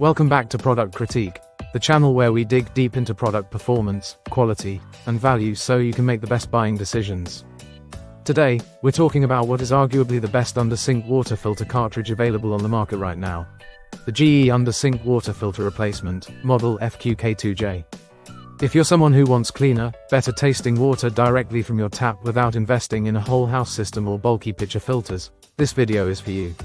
Welcome back to Product Critique, the channel where we dig deep into product performance, quality, and value so you can make the best buying decisions. Today, we're talking about what is arguably the best under-sink water filter cartridge available on the market right now. The GE Under-Sink Water Filter Replacement, Model FQK2J. If you're someone who wants cleaner, better tasting water directly from your tap without investing in a whole house system or bulky pitcher filters, this video is for you.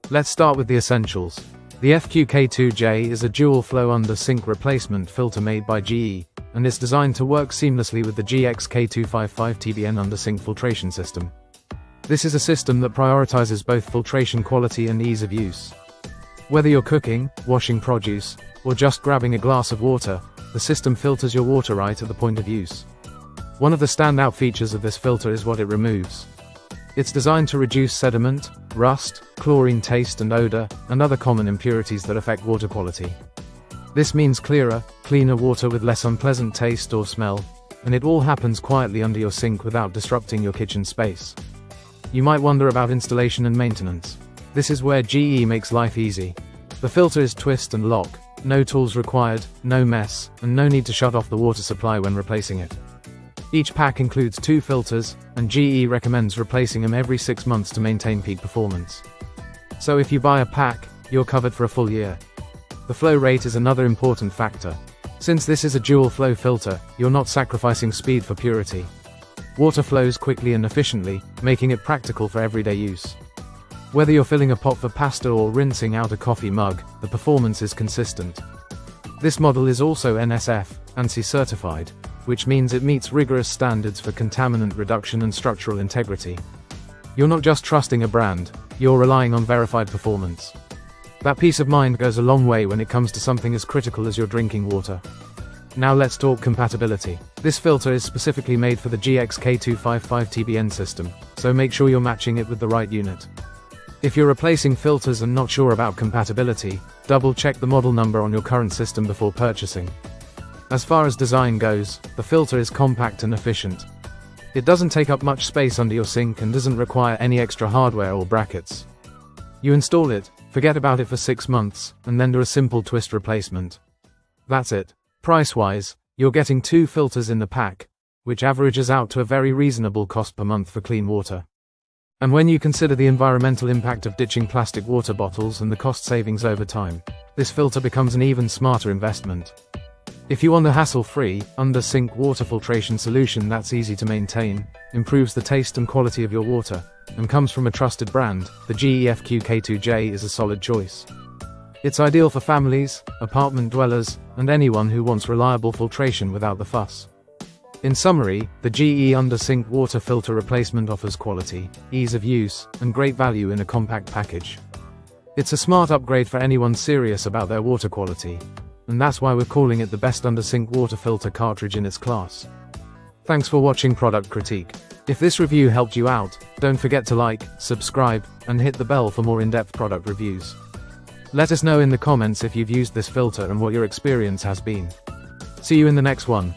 Let's start with the essentials. The FQK2J is a dual-flow under-sink replacement filter made by GE, and it's designed to work seamlessly with the GX-K255TBN under-sink filtration system. This is a system that prioritizes both filtration quality and ease of use. Whether you're cooking, washing produce, or just grabbing a glass of water, the system filters your water right at the point of use. One of the standout features of this filter is what it removes. It's designed to reduce sediment, rust, chlorine taste and odor, and other common impurities that affect water quality. This means clearer, cleaner water with less unpleasant taste or smell, and it all happens quietly under your sink without disrupting your kitchen space. You might wonder about installation and maintenance. This is where GE makes life easy. The filter is twist and lock, no tools required, no mess, and no need to shut off the water supply when replacing it. Each pack includes 2 filters, and GE recommends replacing them every 6 months to maintain peak performance. So if you buy a pack, you're covered for a full year. The flow rate is another important factor. Since this is a dual-flow filter, you're not sacrificing speed for purity. Water flows quickly and efficiently, making it practical for everyday use. Whether you're filling a pot for pasta or rinsing out a coffee mug, the performance is consistent. This model is also NSF, ANSI certified, which means it meets rigorous standards for contaminant reduction and structural integrity. You're not just trusting a brand, you're relying on verified performance. That peace of mind goes a long way when it comes to something as critical as your drinking water. Now let's talk compatibility. This filter is specifically made for the GX-K255TBN system, so make sure you're matching it with the right unit. If you're replacing filters and not sure about compatibility, double-check the model number on your current system before purchasing. As far as design goes, the filter is compact and efficient. It doesn't take up much space under your sink and doesn't require any extra hardware or brackets. You install it, forget about it for 6 months, and then do a simple twist replacement. That's it. Price-wise, you're getting 2 filters in the pack, which averages out to a very reasonable cost per month for clean water. And when you consider the environmental impact of ditching plastic water bottles and the cost savings over time, this filter becomes an even smarter investment. If you want a hassle-free, under-sink water filtration solution that's easy to maintain, improves the taste and quality of your water, and comes from a trusted brand, the GE FQK2J is a solid choice. It's ideal for families, apartment dwellers, and anyone who wants reliable filtration without the fuss. In summary, the GE Under-Sink Water Filter Replacement offers quality, ease of use, and great value in a compact package. It's a smart upgrade for anyone serious about their water quality. And that's why we're calling it the best under-sink water filter cartridge in its class. Thanks for watching Product Critique. If this review helped you out, don't forget to like, subscribe, and hit the bell for more in-depth product reviews. Let us know in the comments if you've used this filter and what your experience has been. See you in the next one.